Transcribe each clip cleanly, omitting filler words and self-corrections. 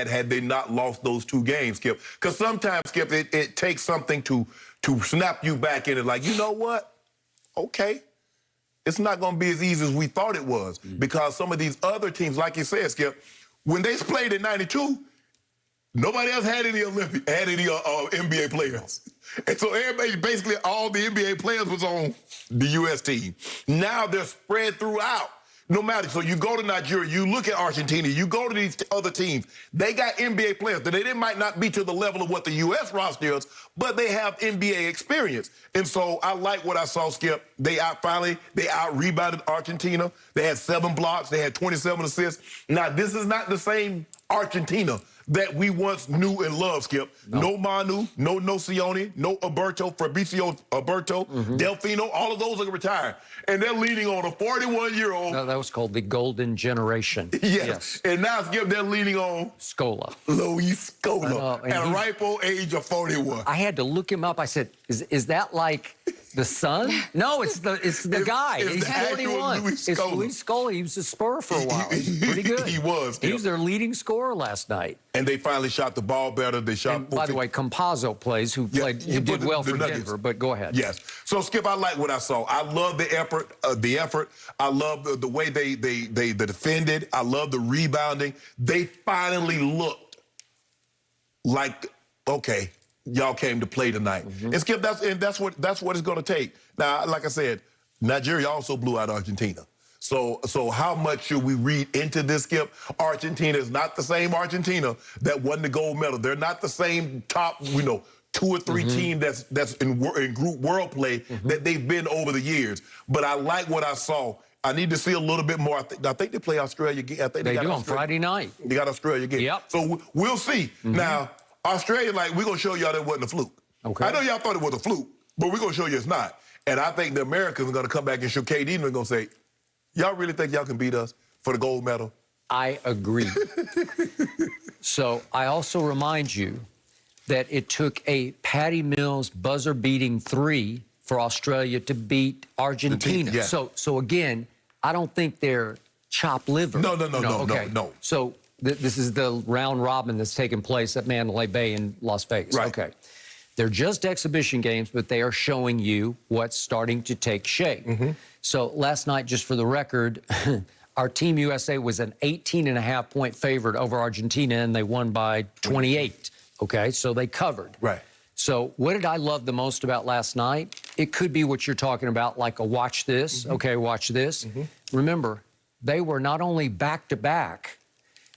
had they not lost those 2 games, Skip. Because sometimes, Skip, it takes something to snap you back in it. Like, you know what? Okay. It's not going to be as easy as we thought it was. Because some of these other teams, like you said, Skip, when they played in '92, nobody else had any NBA players. And so everybody, basically all the NBA players was on the U.S. team. Now they're spread throughout. No matter, so you go to Nigeria, you look at Argentina, you go to these other teams, they got NBA players. They might not be to the level of what the U.S. roster is, but they have NBA experience. And so I like what I saw, Skip. They out-rebounded Argentina. They had 7 blocks. They had 27 assists. Now, this is not the same Argentina that we once knew and loved, Skip. No Manu, no Nocioni, no Fabricio Alberto, Delfino, all of those are retired. And they're leaning on a 41-year-old. No, that was called the Golden Generation. Yes. And now, Skip, they're leaning on Scola. Luis Scola at a ripe old age of 41. I had to look him up. I said, is that like the son? No, it's the guy. He's 41. It's Luis Scola. He was a Spur for a while. He's pretty good. He was. He was their leading scorer last night. And they finally shot the ball better. They shot. And by the way, Campazzo plays, who did well for Denver. But go ahead. Yes. So Skip, I like what I saw. I love the effort. I love the way they defended. I love the rebounding. They finally looked like, okay, y'all came to play tonight. And Skip, that's what it's going to take. Now, like I said, Nigeria also blew out Argentina. So how much should we read into this, Skip? Argentina is not the same Argentina that won the gold medal. They're not the same top, 2 or 3 team that's in group world play that they've been over the years. But I like what I saw. I need to see a little bit more. I think they play Australia again. I think they do on Friday night. They got Australia again. Yep. So we'll see. Now, Australia, we're going to show y'all that wasn't a fluke. Okay. I know y'all thought it was a fluke, but we're going to show you it's not. And I think the Americans are going to come back and show KD and they're going to say, y'all really think y'all can beat us for the gold medal? I agree. So I also remind you that it took a Patty Mills buzzer-beating 3 for Australia to beat Argentina. Yeah. So again, I don't think they're chopped liver. No. So this is the round robin that's taking place at Mandalay Bay in Las Vegas. Right. Okay. They're just exhibition games, but they are showing you what's starting to take shape. So last night, just for the record, our Team USA was an 18.5-point favorite over Argentina, and they won by 28. Okay, so they covered. Right. So what did I love the most about last night? It could be what you're talking about, like a watch this. Okay, watch this. Remember, they were not only back-to-back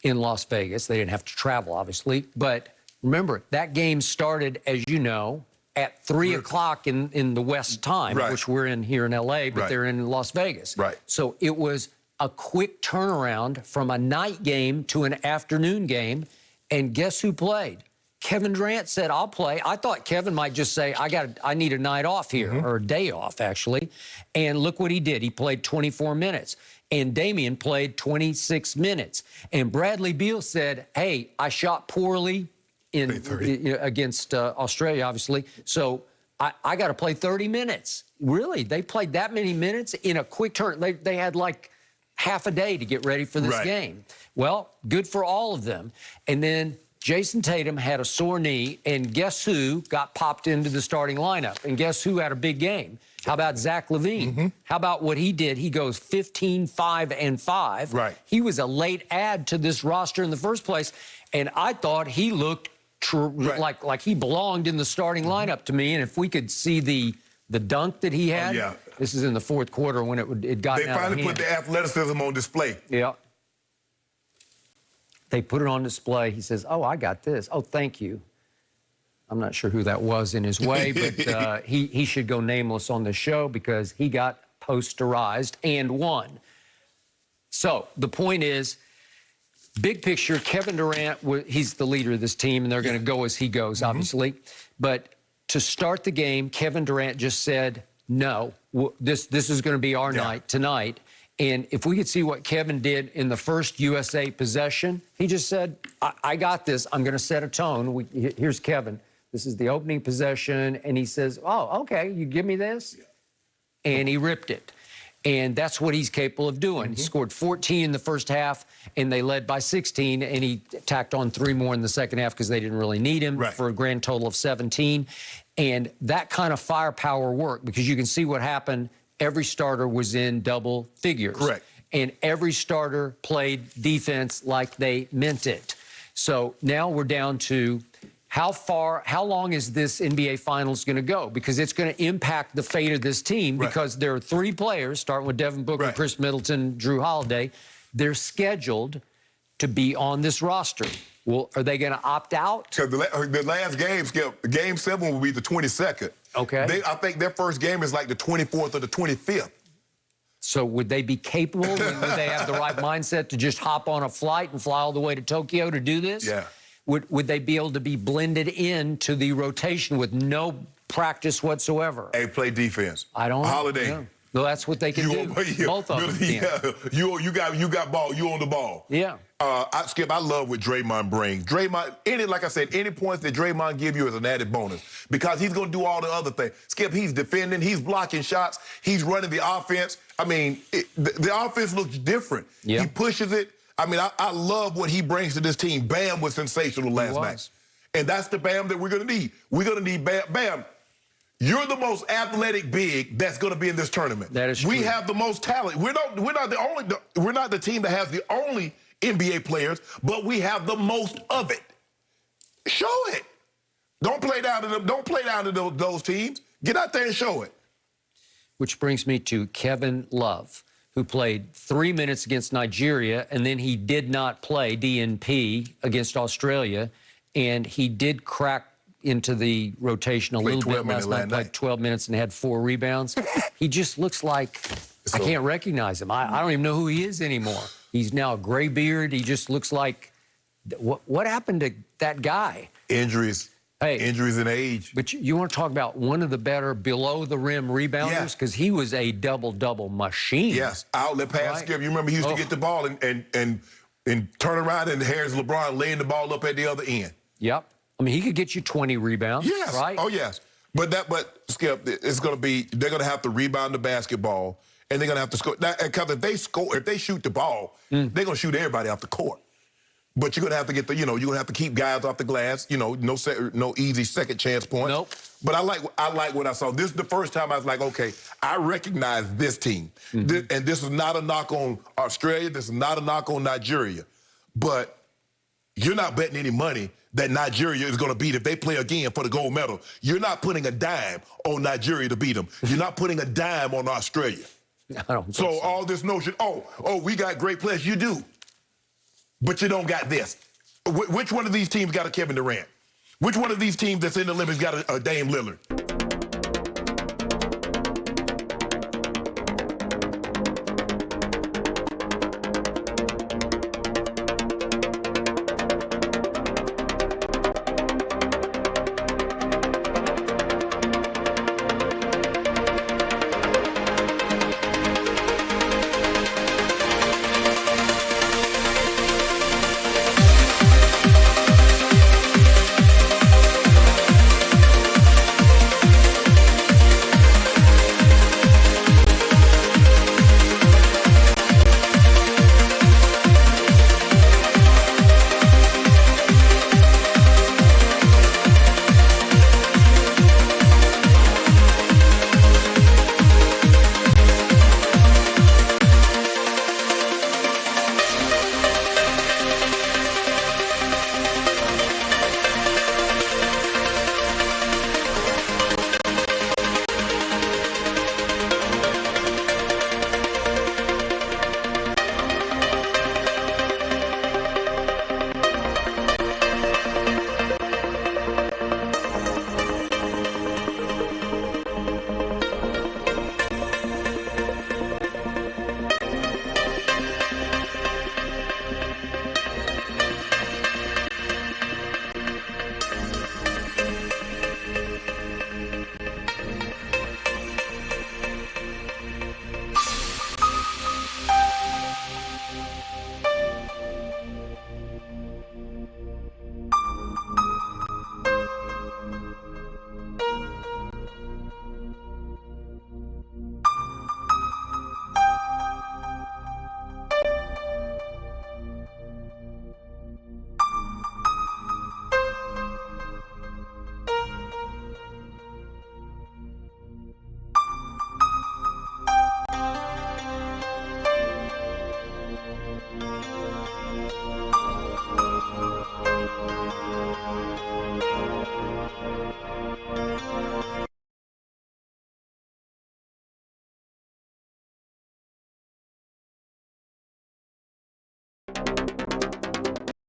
in Las Vegas. They didn't have to travel, obviously, but remember, that game started, as you know, at 3 o'clock in the West time, which we're in here in L.A., but they're in Las Vegas. Right. So it was a quick turnaround from a night game to an afternoon game, and guess who played? Kevin Durant said, I'll play. I thought Kevin might just say, I need a night off here, or a day off, actually. And look what he did. He played 24 minutes. And Damian played 26 minutes. And Bradley Beal said, hey, I shot poorly against Australia, obviously. So I got to play 30 minutes. Really? They played that many minutes in a quick turn. They had like half a day to get ready for this game. Well, good for all of them. And then Jason Tatum had a sore knee, and guess who got popped into the starting lineup? And guess who had a big game? How about Zach LaVine? How about what he did? He goes 15, 5, and 5. Right. He was a late add to this roster in the first place, and I thought he looked like he belonged in the starting lineup to me. And if we could see the dunk that he had, this is in the fourth quarter when it got out of hand. They finally put the athleticism on display. Yeah. They put it on display. He says, oh, I got this. Oh, thank you. I'm not sure who that was in his way, but he should go nameless on the show because he got posterized and won. So the point is, big picture, Kevin Durant, he's the leader of this team, and they're going to go as he goes, obviously. But to start the game, Kevin Durant just said, no, this is going to be our night tonight. And if we could see what Kevin did in the first USA possession, he just said, I got this. I'm going to set a tone. Here's Kevin. This is the opening possession. And he says, oh, okay, you give me this? And he ripped it. And that's what he's capable of doing. He scored 14 in the first half, and they led by 16, and he tacked on 3 more in the second half because they didn't really need him for a grand total of 17. And that kind of firepower worked because you can see what happened. Every starter was in double figures. Correct. And every starter played defense like they meant it. So now we're down to how long is this NBA Finals going to go? Because it's going to impact the fate of this team because there are 3 players, starting with Devin Booker, Chris Middleton, Drew Holiday. They're scheduled to be on this roster. Well, are they going to opt out? Because the last game, Skip, Game 7 will be the 22nd. Okay. I think their first game is like the 24th or the 25th. So would they be capable? Would they have the right mindset to just hop on a flight and fly all the way to Tokyo to do this? Yeah. Would they be able to be blended into the rotation with no practice whatsoever? Hey, play defense. I don't know. Holiday. Yeah. No, that's what they can do. Both of them can. You got ball. You on the ball. Yeah. Skip, I love what Draymond brings. Draymond, like I said, any points that Draymond give you is an added bonus because he's going to do all the other things. Skip, he's defending, he's blocking shots, he's running the offense. I mean, the offense looks different. Yeah. He pushes it. I mean, I love what he brings to this team. Bam was sensational last night. And that's the Bam that we're going to need. We're going to need Bam. Bam, you're the most athletic big that's going to be in this tournament. That is true. We have the most talent. We're not the team that has the only NBA players, but we have the most of it. Show it. Don't play down to them. Don't play down to those teams. Get out there and show it. Which brings me to Kevin Love, who played 3 minutes against Nigeria, and then he did not play DNP against Australia, and he did crack into the rotation a little bit last night, played 12 minutes and had 4 rebounds. He just looks like I can't recognize him. I don't even know who he is anymore. He's now a gray beard. He just looks like, what happened to that guy? Injuries. Hey, injuries and age. But you want to talk about one of the better below-the-rim rebounders? Because he was a double-double machine. Yes, outlet pass, Skip. You remember he used to get the ball and turn around, and here's LeBron laying the ball up at the other end. Yep. I mean, he could get you 20 rebounds, right? Oh, yes. But Skip, it's going to be, they're going to have to rebound the basketball, and they're going to have to score. Because if they shoot the ball, they're going to shoot everybody off the court. But you're going to have to get you're going to have to keep guys off the glass, no easy second chance points. Nope. But I like what I saw. This is the first time I was like, okay, I recognize this team. And this is not a knock on Australia. This is not a knock on Nigeria. But you're not betting any money that Nigeria is going to beat if they play again for the gold medal. You're not putting a dime on Nigeria to beat them. You're not putting a dime on Australia. I don't think so all this notion, we got great players. You do. But you don't got this. Which one of these teams got a Kevin Durant? Which one of these teams that's in the Olympics got a Dame Lillard?